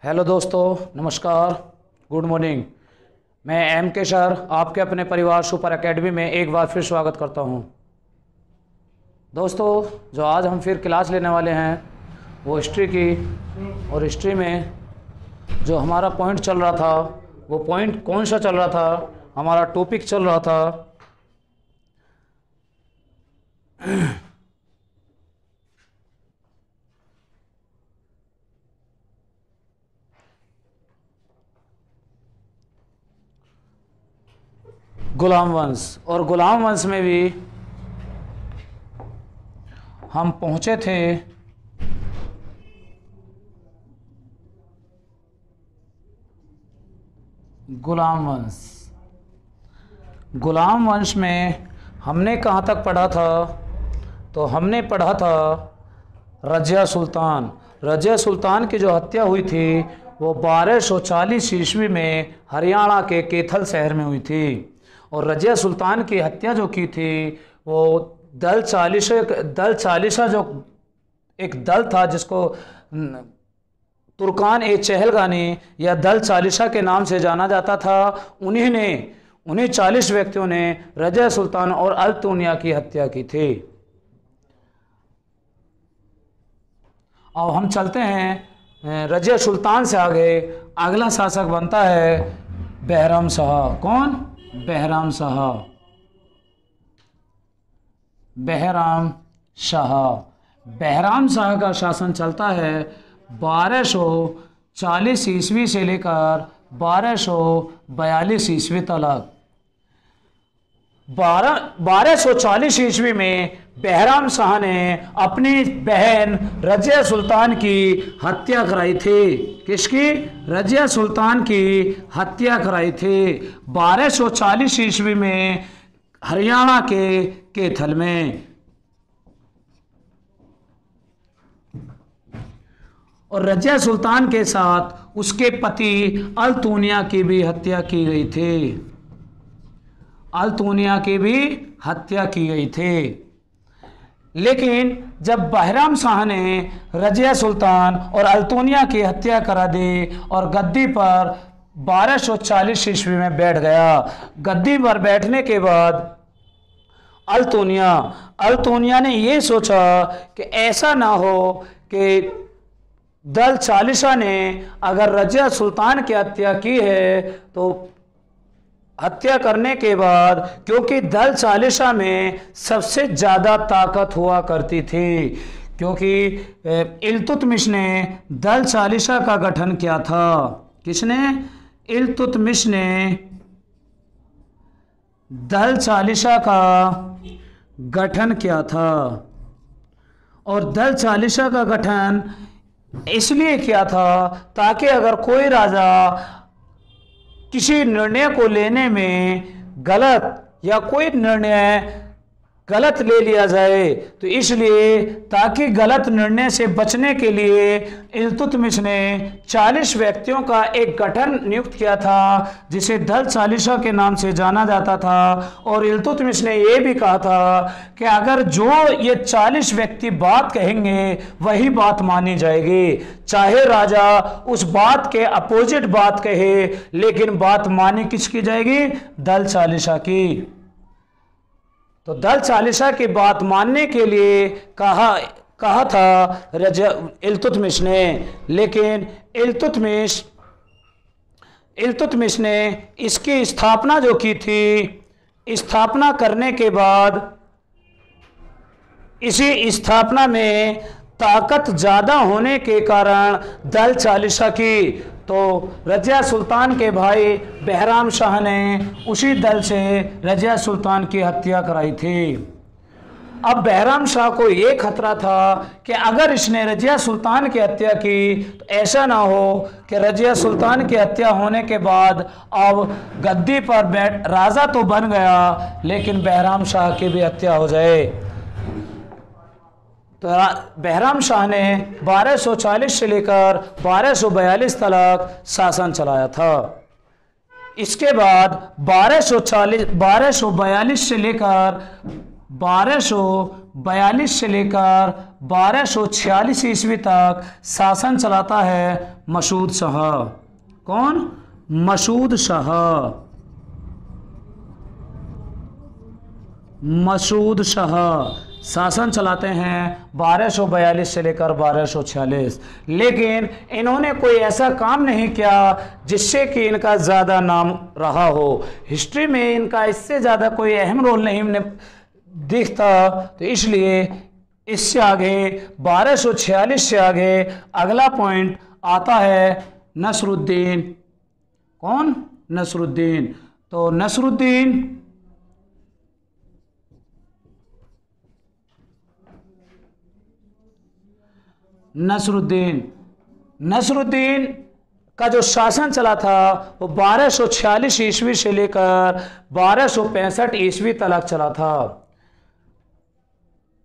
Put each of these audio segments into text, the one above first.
Hello दोस्तों, नमस्कार, good morning. मैं एम के सर आपके अपने परिवार सुपर एकेडमी में एक बार फिर स्वागत करता हूं। दोस्तों, जो आज हम फिर क्लास लेने वाले हैं वो हिस्ट्री की, और हिस्ट्री में जो हमारा पॉइंट चल रहा था वो पॉइंट कौन सा चल रहा था, हमारा टॉपिक चल रहा था गुलाम वंश। और गुलाम वंश में भी हम पहुंचे थे गुलाम वंश। गुलाम वंश में हमने कहाँ तक पढ़ा था? तो हमने पढ़ा था रजिया सुल्तान। रजिया सुल्तान की जो हत्या हुई थी वो 1240 ईस्वी में हरियाणा के कैथल शहर में हुई थी। और रजिया सुल्तान की हत्या जो की थी वो दल चालीसा जो एक दल था जिसको तुर्कान ए चहलगानी या दल चालीसा के नाम से जाना जाता था, उन्हीं 40 व्यक्तियों ने रजिया सुल्तान और अल्तुनिया की हत्या की थी। अब हम चलते हैं रजिया सुल्तान से आगे। अगला शासक बनता है बहराम शाह। कौन? बहराम शाह। बहराम शाह। बहराम शाह का शासन चलता है 1240 ईस्वी से लेकर 1242 ईस्वी तक। 1240 ईस्वी में बहराम शाह ने अपनी बहन रजिया सुल्तान की हत्या कराई थी। किसकी? रजिया सुल्तान की हत्या कराई थी 1240 ईस्वी में हरियाणा के कैथल में। और रजिया सुल्तान के साथ उसके पति अल्तुनिया की भी हत्या की गई थी। अल्तुनिया की भी हत्या की गई थी। लेकिन जब बहराम शाह ने रजिया सुल्तान और अल्तुनिया की हत्या करा दी और गद्दी पर 1240 ईस्वी में बैठ गया। गद्दी पर बैठने के बाद अल्तुनिया ने ये सोचा कि ऐसा ना हो कि दल चालीसा ने अगर रजिया सुल्तान की हत्या की है तो हत्या करने के बाद, क्योंकि दल चालीसा में सबसे ज़्यादा ताकत हुआ करती थी, क्योंकि इल्तुतमिश ने दल चालीसा का गठन किया था। किसने? इल्तुतमिश ने दल चालीसा का गठन किया था। और दल चालीसा का गठन इसलिए किया था ताकि अगर कोई राजा किसी निर्णय को लेने में गलत या कोई निर्णय गलत ले लिया जाए तो इसलिए ताकि गलत निर्णय से बचने के लिए इल्तुतमिश ने 40 व्यक्तियों का एक गठन नियुक्त किया था जिसे दल चालीसा के नाम से जाना जाता था। और इल्तुतमिश ने यह भी कहा था कि अगर जो ये 40 व्यक्ति बात कहेंगे वही बात मानी जाएगी, चाहे राजा उस बात के अपोजिट बात कहे, लेकिन बात मानी किसकी जाएगी? दल चालीसा की। तो दल चालीसा की बात मानने के लिए कहा था इल्तुतमिश ने। लेकिन इल्तुतमिश ने इसकी स्थापना जो की थी, स्थापना करने के बाद इसी स्थापना में ताकत ज़्यादा होने के कारण दल चालीसा की, तो रजिया सुल्तान के भाई बहराम शाह ने उसी दल से रजिया सुल्तान की हत्या कराई थी। अब बहराम शाह को ये खतरा था कि अगर इसने रजिया सुल्तान की हत्या की तो ऐसा ना हो कि रजिया सुल्तान की हत्या होने के बाद अब गद्दी पर बैठ राजा तो बन गया लेकिन बहराम शाह की भी हत्या हो जाए। तो बहराम शाह ने 1240 से लेकर 1242 तक शासन चलाया था। इसके बाद 1242 से लेकर 1246 ईस्वी तक शासन चलाता है मसूद शाह। कौन? मसूद शाह। मसूद शाह शासन चलाते हैं 1242 से लेकर 1246। लेकिन इन्होंने कोई ऐसा काम नहीं किया जिससे कि इनका ज़्यादा नाम रहा हो। हिस्ट्री में इनका इससे ज़्यादा कोई अहम रोल नहीं दिखता। तो इसलिए इससे आगे 1246 से आगे अगला पॉइंट आता है नसरुद्दीन। कौन? नसरुद्दीन। तो नसरुद्दीन का जो शासन चला था वो 1246 ईस्वी से लेकर 1265 ईस्वी तक चला था।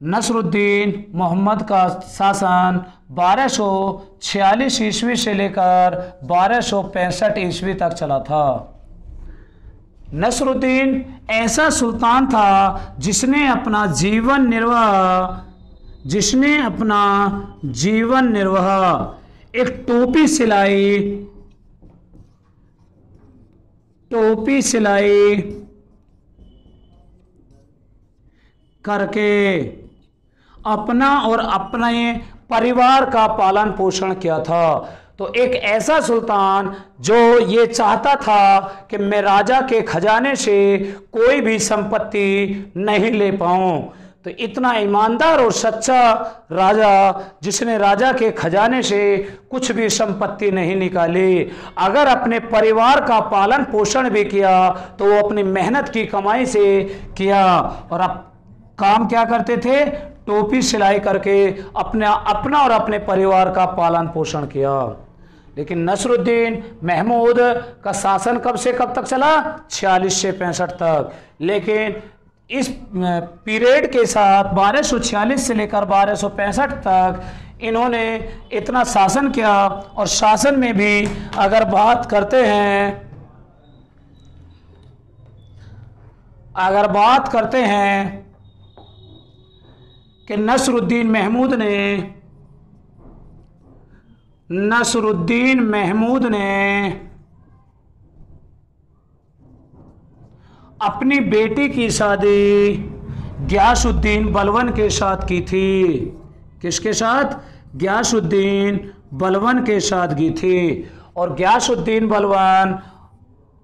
नसरुद्दीन मोहम्मद का शासन 1246 ईस्वी से लेकर 1265 ईस्वी तक चला था। नसरुद्दीन ऐसा सुल्तान था जिसने अपना जीवन निर्वाह एक टोपी सिलाई करके अपना और अपने परिवार का पालन पोषण किया था। तो एक ऐसा सुल्तान जो ये चाहता था कि मैं राजा के खजाने से कोई भी संपत्ति नहीं ले पाऊं, तो इतना ईमानदार और सच्चा राजा जिसने राजा के खजाने से कुछ भी संपत्ति नहीं निकाली, अगर अपने परिवार का पालन पोषण भी किया तो वो अपनी मेहनत की कमाई से किया। और अब काम क्या करते थे? टोपी सिलाई करके अपना और अपने परिवार का पालन पोषण किया। लेकिन नसरुद्दीन महमूद का शासन कब से कब तक चला? 46 से 65 तक। लेकिन इस पीरियड के साथ 1246 से लेकर 1265 तक इन्होंने इतना शासन किया। और शासन में भी अगर बात करते हैं कि नसरुद्दीन महमूद ने अपनी बेटी की शादी गियासुद्दीन बलबन के साथ की थी। किसके साथ? गियासुद्दीन बलबन के साथ की थी। और गियासुद्दीन बलबन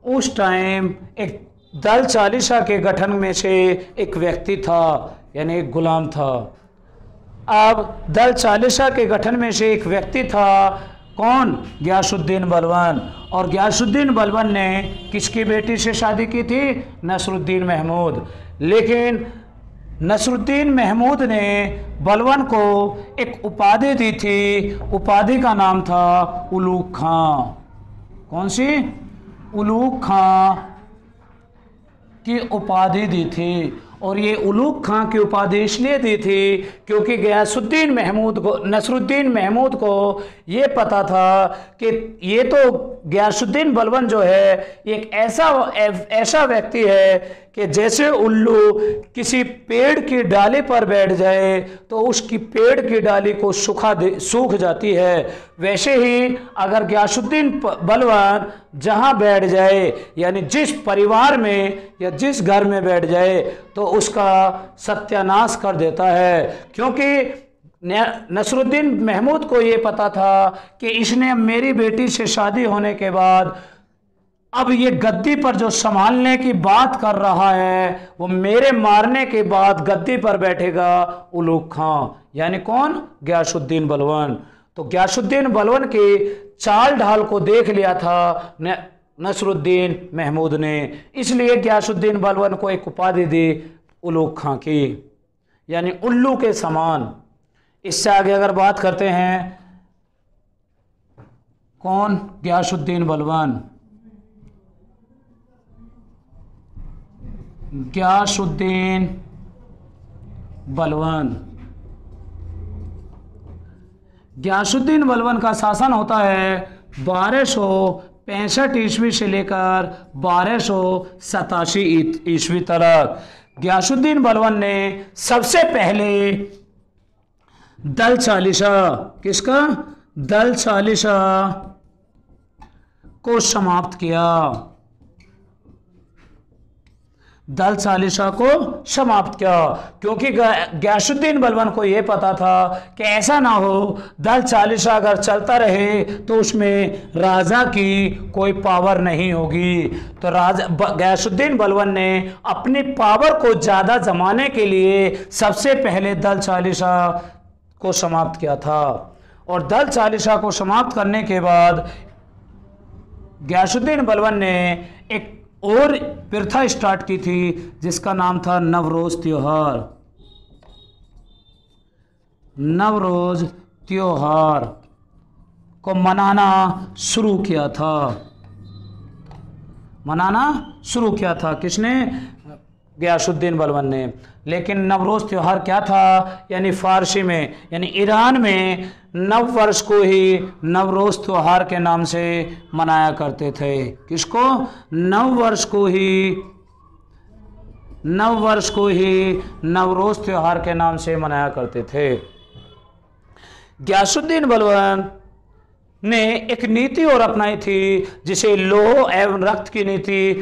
उस टाइम एक दल चालीसा के गठन में से एक व्यक्ति था, यानी एक गुलाम था। अब दल चालीसा के गठन में से एक व्यक्ति था। कौन? गियासुद्दीन बलबन। और गियासुद्दीन बलबन ने किसकी बेटी से शादी की थी? नसरुद्दीन महमूद। लेकिन नसरुद्दीन महमूद ने बलबन को एक उपाधि दी थी। उपाधि का नाम था उलूग खां। कौन सी? उलूग खां की उपाधि दी थी। और ये उलूग खां की उपाधि इसलिए दी थी क्योंकि नसरुद्दीन महमूद को ये पता था कि ये तो गियासुद्दीन बलबन जो है एक ऐसा व्यक्ति है कि जैसे उल्लू किसी पेड़ की डाली पर बैठ जाए तो उसकी पेड़ की डाली को सूख जाती है, वैसे ही अगर गियासुद्दीन बलबन जहाँ बैठ जाए, यानी जिस परिवार में या जिस घर में बैठ जाए, तो उसका सत्यानाश कर देता है। क्योंकि नसरुद्दीन महमूद को ये पता था कि इसने मेरी बेटी से शादी होने के बाद अब ये गद्दी पर जो संभालने की बात कर रहा है वो मेरे मारने के बाद गद्दी पर बैठेगा उलूग खां। यानी कौन? गियासुद्दीन बलबन। तो गियासुद्दीन बलबन के चाल ढाल को देख लिया था नसरुद्दीन महमूद ने, इसलिए गियासुद्दीन बलबन को एक उपाधि दी उलूग खां की, यानी उल्लू के समान। इससे आगे अगर बात करते हैं, कौन? गियासुद्दीन बलबन। गियासुद्दीन बलबन का शासन होता है 1265 ईस्वी से लेकर 1287 ईस्वी तक। गियासुद्दीन बलबन ने सबसे पहले दल चालिसा, किसका? दल चालिसा को समाप्त किया, दल चालिसा को समाप्त किया, क्योंकि गयासुद्दीन बलबन को यह पता था कि ऐसा ना हो दल चालिसा अगर चलता रहे तो उसमें राजा की कोई पावर नहीं होगी। तो राजा गयासुद्दीन बलबन ने अपनी पावर को ज़्यादा जमाने के लिए सबसे पहले दल चालिसा को समाप्त किया था। और दल चालिसा को समाप्त करने के बाद गयासुद्दीन बलबन ने एक और प्रथा स्टार्ट की थी जिसका नाम था नवरोज त्योहार। नवरोज त्योहार को मनाना शुरू किया था, मनाना शुरू किया था किसने? गयासुद्दीन बलबन ने। लेकिन नवरोज त्योहार क्या था? यानी फारसी में यानी ईरान में नव वर्ष को ही नवरोज त्योहार के नाम से मनाया करते थे। किसको? नव वर्ष को ही नवरोज त्योहार के नाम से मनाया करते थे। गयासुद्दीन बलबन ने एक नीति और अपनाई थी जिसे लौह एवं रक्त की नीति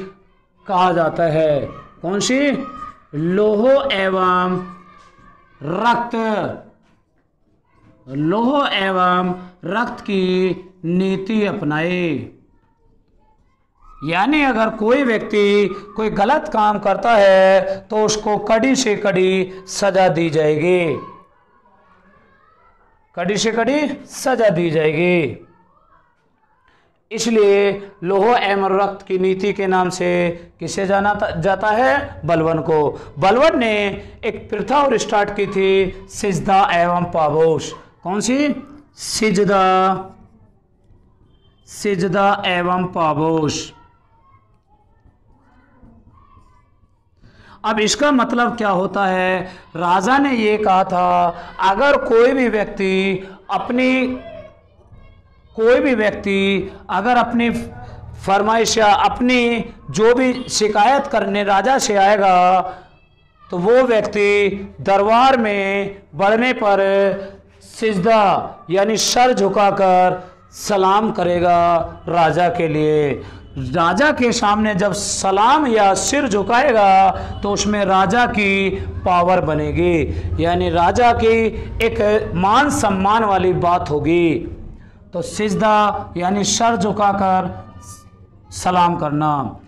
कहा जाता है। कौन सी? लौह एवं रक्त, लौह एवं रक्त की नीति अपनाई। यानी अगर कोई व्यक्ति कोई गलत काम करता है तो उसको कड़ी से कड़ी सजा दी जाएगी, कड़ी से कड़ी सजा दी जाएगी। इसलिए लौह एवं रक्त की नीति के नाम से किसे जाना जाता है? बलबन को। बलबन ने एक प्रथा और स्टार्ट की थी सिजदा एवं पाबोश। कौन सी? सिजदा एवं पाबोश। अब इसका मतलब क्या होता है? राजा ने ये कहा था अगर कोई भी व्यक्ति अगर अपनी फरमाइश या अपनी जो भी शिकायत करने राजा से आएगा तो वो व्यक्ति दरबार में बढ़ने पर सिजदा यानी सर झुकाकर सलाम करेगा राजा के लिए। राजा के सामने जब सलाम या सिर झुकाएगा तो उसमें राजा की पावर बनेगी, यानी राजा की एक मान सम्मान वाली बात होगी। तो सिजदा यानी सर झुकाकर सलाम करना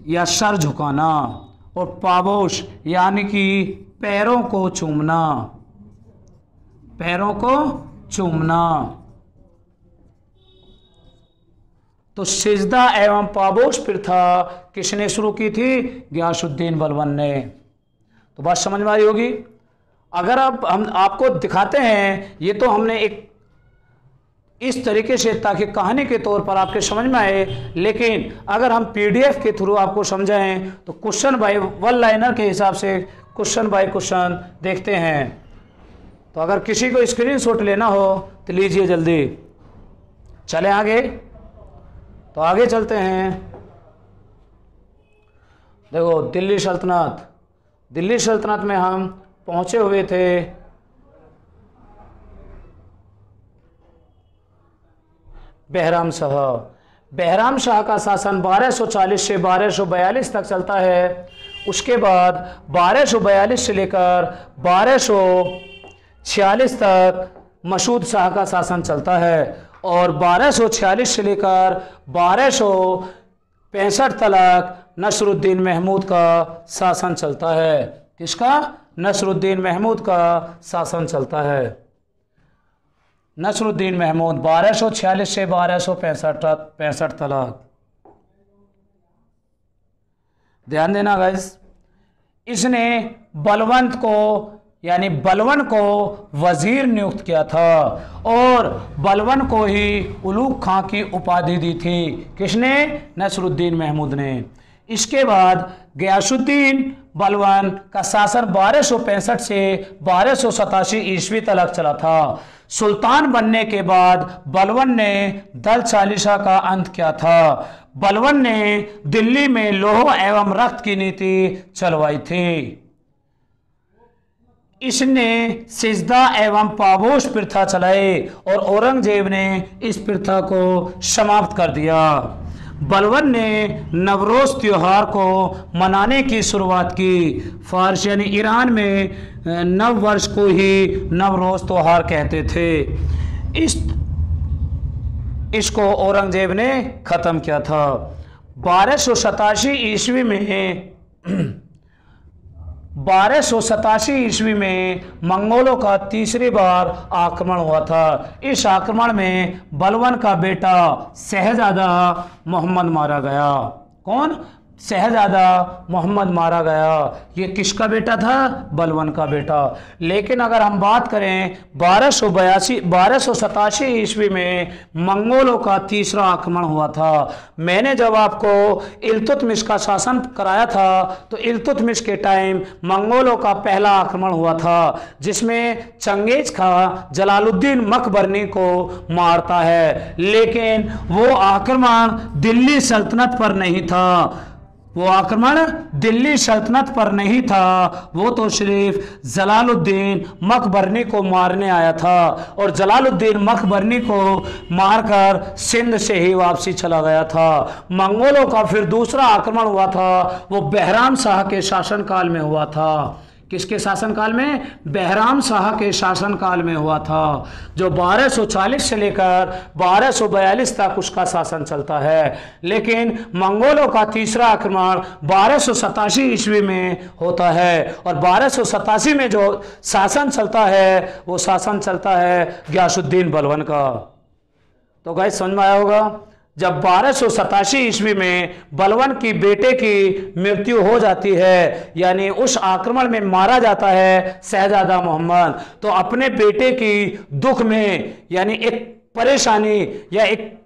या सर झुकाना, और पाबोश यानी कि पैरों को चूमना, पैरों को चूमना। तो सिजदा एवं पाबोश प्रथा किसने शुरू की थी? गयासुद्दीन बलबन ने। तो बात समझ में आई होगी। अगर अब हम आपको दिखाते हैं, ये तो हमने एक इस तरीके से ताकि कहानी के तौर पर आपके समझ में आए, लेकिन अगर हम पीडीएफ के थ्रू आपको समझाएं तो क्वेश्चन बाय वन लाइनर के हिसाब से क्वेश्चन बाय क्वेश्चन देखते हैं। तो अगर किसी को स्क्रीनशॉट लेना हो तो लीजिए जल्दी। चलें आगे, तो आगे चलते हैं। देखो दिल्ली सल्तनत में हम पहुंचे हुए थे बहराम शाह का शासन 1240 से 1242 तक चलता है। उसके बाद 1242 से लेकर 1246 तक मसूद शाह का शासन चलता है, और 1246 से लेकर 1265 तक नसरुद्दीन महमूद का शासन चलता है। किसका? नसरुद्दीन महमूद का शासन चलता है। नसरुद्दीन महमूद 1246 से 1265 तक। ध्यान देना गाइस, इसने बलवंत को वजीर नियुक्त किया था और बलबन को ही उलूग खां की उपाधि दी थी। किसने? नसरुद्दीन महमूद ने। इसके बाद गयासुद्दीन बलबन का शासन 1265 से 1287 ईस्वी तक चला था। सुल्तान बनने के बाद बलबन ने दल चालीसा का अंत किया था। बलबन ने दिल्ली में लौह एवं रक्त की नीति चलवाई थी। इसने सिजदा एवं पाबोश प्रथा चलाई और औरंगजेब ने इस प्रथा को समाप्त कर दिया। बलबन ने नवरोज़ त्योहार को मनाने की शुरुआत की। फारस यानी ईरान में नव वर्ष को ही नवरोज़ त्योहार कहते थे। इसको औरंगजेब ने ख़त्म किया था। 1287 ईस्वी में 1287 ईस्वी में मंगोलों का तीसरी बार आक्रमण हुआ था। इस आक्रमण में बलबन का बेटा शहजादा मोहम्मद मारा गया। कौन? शहजादा मोहम्मद मारा गया। ये किसका बेटा था? बलबन का बेटा। लेकिन अगर हम बात करें 1287 ईस्वी में मंगोलों का तीसरा आक्रमण हुआ था। मैंने जब आपको इल्तुतमिश का शासन कराया था तो इल्तुतमिश के टाइम मंगोलों का पहला आक्रमण हुआ था, जिसमें चंगेज खां जलालुद्दीन मकबरनी को मारता है। लेकिन वो आक्रमण दिल्ली सल्तनत पर नहीं था। वो आक्रमण दिल्ली सल्तनत पर नहीं था, वो तो सिर्फ जलालुद्दीन मकबरनी को मारने आया था और जलालुद्दीन मकबरनी को मारकर सिंध से ही वापसी चला गया था। मंगोलों का फिर दूसरा आक्रमण हुआ था, वो बहराम शाह के शासनकाल में हुआ था। किसके शासनकाल में? बहराम शाह के शासनकाल में हुआ था, जो 1240 से लेकर 1242 तक उसका शासन चलता है। लेकिन मंगोलों का तीसरा आक्रमण 1287 ईस्वी में होता है और 1287 में जो शासन चलता है वो शासन चलता है गियासुद्दीन बलबन का। तो गाइस समझ में आया होगा, जब 1287 ईस्वी में बलबन की बेटे की मृत्यु हो जाती है, यानी उस आक्रमण में मारा जाता है शहजादा मोहम्मद, तो अपने बेटे की दुख में यानी एक परेशानी या एक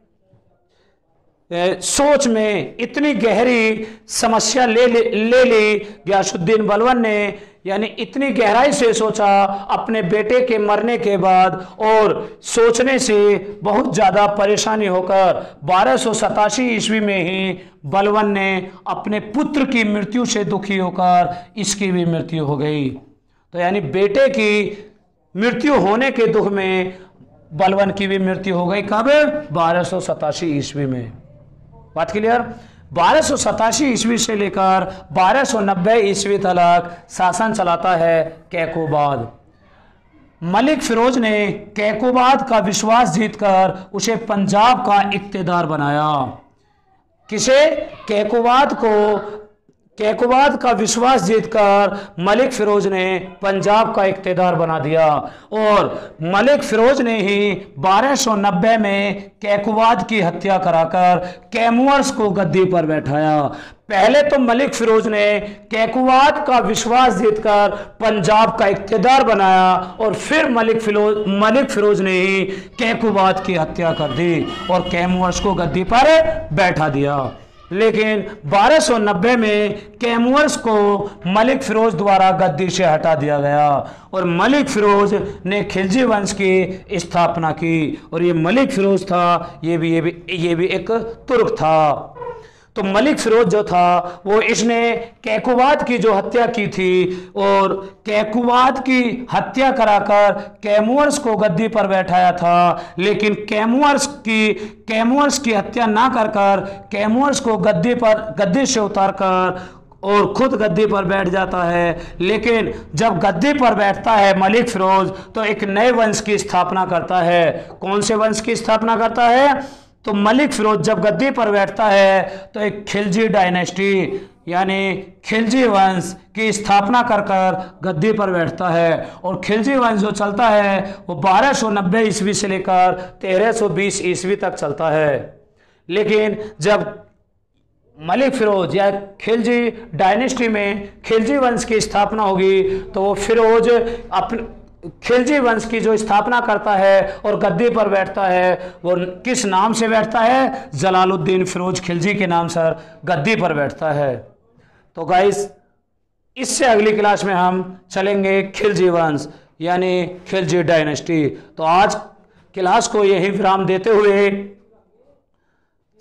सोच में इतनी गहरी समस्या ले ली गियासुद्दीन बलबन ने, यानी इतनी गहराई से सोचा अपने बेटे के मरने के बाद और सोचने से बहुत ज़्यादा परेशानी होकर 1287 ईस्वी में ही बलबन ने अपने पुत्र की मृत्यु से दुखी होकर इसकी भी मृत्यु हो गई। तो यानी बेटे की मृत्यु होने के दुख में बलबन की भी मृत्यु हो गई। कब? 1287 ईस्वी में। बात क्लियर? 1287 ईस्वी से लेकर 1290 ईस्वी तक शासन चलाता है कैकोबाद। मलिक फिरोज ने कैकोबाद का विश्वास जीतकर उसे पंजाब का इक्तेदार बनाया। किसे? कैकोबाद का विश्वास जीतकर मलिक फिरोज ने पंजाब का इक्तेदार बना दिया और मलिक फिरोज ने ही 1290 में कैकोबाद की हत्या कराकर कैमुअर्स को गद्दी पर बैठाया। पहले तो मलिक फिरोज ने कैकोबाद का विश्वास जीतकर पंजाब का इक्तेदार बनाया और फिर मलिक फिरोज ने ही कैकोबाद की हत्या कर दी और कैमुअर्स को गद्दी पर बैठा दिया। लेकिन 1290 में कैमुअर्स को मलिक फिरोज द्वारा गद्दी से हटा दिया गया और मलिक फिरोज ने खिलजी वंश की स्थापना की। और ये मलिक फिरोज था, ये भी एक तुर्क था। तो मलिक फिरोज जो था वो इसने कैकोबाद की जो हत्या की थी और कैकोबाद की हत्या कराकर कैमुअर्स को गद्दी पर बैठाया था। लेकिन कैमुअर्स की हत्या ना कर कैमुअर्स को गद्दी से उतारकर और खुद गद्दी पर बैठ जाता है। लेकिन जब गद्दी पर बैठता है मलिक फिरोज तो एक नए वंश की स्थापना करता है। कौन से वंश की स्थापना करता है? तो मलिक फिरोज जब गद्दी पर बैठता है तो एक खिलजी डायनेस्टी यानी खिलजी वंश की स्थापना कर गद्दी पर बैठता है। और खिलजी वंश जो चलता है वो 1290 ईस्वी से लेकर 1320 ईस्वी तक चलता है। लेकिन जब मलिक फिरोज या खिलजी डायनेस्टी में खिलजी वंश की स्थापना होगी तो वो फिरोज अपने खिलजी वंश की जो स्थापना करता है और गद्दी पर बैठता है, वो किस नाम से बैठता है? जलालुद्दीन फिरोज खिलजी के नाम से गद्दी पर बैठता है। तो गाइस, इससे अगली क्लास में हम चलेंगे खिलजी वंश यानी खिलजी डायनेस्टी। तो आज क्लास को यही विराम देते हुए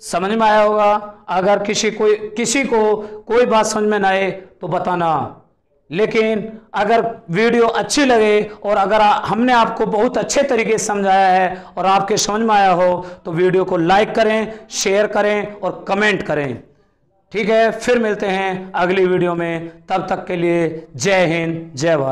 समझ में आया होगा। अगर किसी को कोई बात समझ में ना आए तो बताना। लेकिन अगर वीडियो अच्छी लगे और अगर हमने आपको बहुत अच्छे तरीके से समझाया है और आपके समझ में आया हो तो वीडियो को लाइक करें, शेयर करें और कमेंट करें। ठीक है, फिर मिलते हैं अगली वीडियो में। तब तक के लिए जय हिंद, जय भारत।